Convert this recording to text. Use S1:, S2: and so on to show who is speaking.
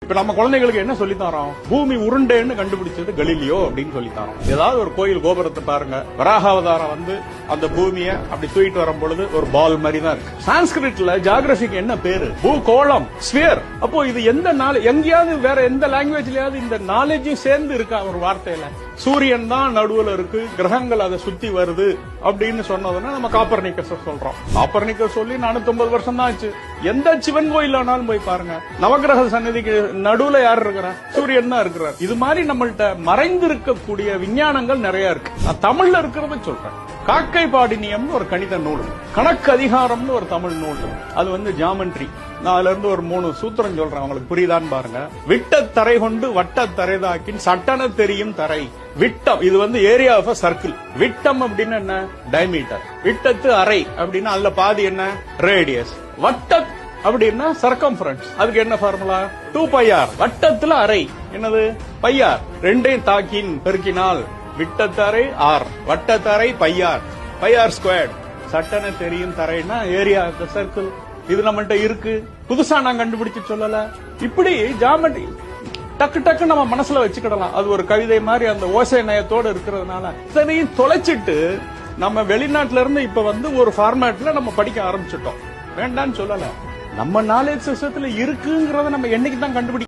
S1: இப்ப நம்ம குழந்தைகளுக்கு என்ன சொல்லி தரோம்? பூமி உருண்டைன்னு கண்டுபிடிச்சது கலீலியோ அப்படின்னு சொல்லி தரோம். ஏதாவது ஒரு கோயில் கோபுரத்தை பாருங்க, வராகாவதாரம் வந்து அந்த பூமியை அப்படி தூக்கிட்டு வரும் பொழுது ஒரு பால் மாதிரி தான் இருக்கு. சான்ஸ்கிரிட்ல ஜியோகிராபிக்கு என்ன பேரு? பூகோளம், ஸ்பியர். அப்போ இது எந்த எங்கேயாவது வேற எந்த லாங்குவேஜ்லயாவது இந்த நாலேஜும் சேர்ந்து இருக்கா ஒரு வார்த்தையில? சூரியன் தான் நடுவுல இருக்கு, கிரகங்கள் அதை சுத்தி வருது அப்படின்னு சொன்னதுன்னா நம்ம காப்பர்னிக்கஸ் சொல்றோம். காப்பர்னிக்கஸ் சொல்லி 450 வருஷம் தான் ஆச்சு. எந்த சிவன் கோயில் ஆனாலும் போய் பாருங்க, நவகிரக சன்னதிக்கு நடுவுல யார் இருக்கிறா? சூரியன் தான் இருக்கிறார். இது மாதிரி நம்மள்ட்ட மறைந்து இருக்கக்கூடிய விஞ்ஞானங்கள் நிறைய இருக்கு. நான் தமிழ்ல இருக்கிறத சொல்றேன். காக்கை பாடினியம்னு ஒரு கணித நூல், கணக்கு அதிகாரம்னு ஒரு தமிழ் நூல், அது வந்து ஜாமெட்ரி. நான் அதுல இருந்து ஒரு 3 சூத்திரம் சொல்றேன், உங்களுக்கு புரியுதான்னு பாருங்க. விட்ட தரை கொண்டு வட்ட தரைதாக்கின் சட்டன தெரியும் தரை. விட்டம், இது வந்து ஏரியா ஆஃப் அ சர்க்கிள். விட்டம் அப்படின்னு என்ன? டயமீட்டர். விட்டத்து அரை அப்படின்னா அதுல பாதி என்ன? ரேடியஸ். வட்ட அப்படின்னா சர்க்கம்ஃபரன்ஸ். அதுக்கு என்ன ஃபார்முலா? 2πr. வட்டத்துல அரை என்னது? πr. ரெண்டையும் தாக்கின் பெருக்கினால் விட்டத்தரை ஆர், வட்டத்தரை πr, πr ஸ்கொயர்ட். சட்டன தெரியும் தரைன்னா ஏரியா ஆஃப் த சர்க்கிள். இது நம்மள்ட்ட இருக்கு, புதுசா நான் கண்டுபிடிச்சு சொல்லல. இப்படி ஜாமெட்ரி டக்கு டக்கு நம்ம மனசுல வச்சுக்கிடலாம். அது ஒரு கவிதை மாதிரி அந்த ஓசை நயத்தோடு இருக்கிறதுனால இதையும் தொலைச்சிட்டு நம்ம வெளிநாட்டுல இருந்து இப்ப வந்து ஒரு ஃபார்மேட்ல நம்ம படிக்க ஆரம்பிச்சிட்டோம். வேண்டான்னு சொல்லல, நம்ம நாலேஜ் சிஸ்டத்துல இருக்குங்கிறத நம்ம என்னைக்கு தான் கண்டுபிடிக்க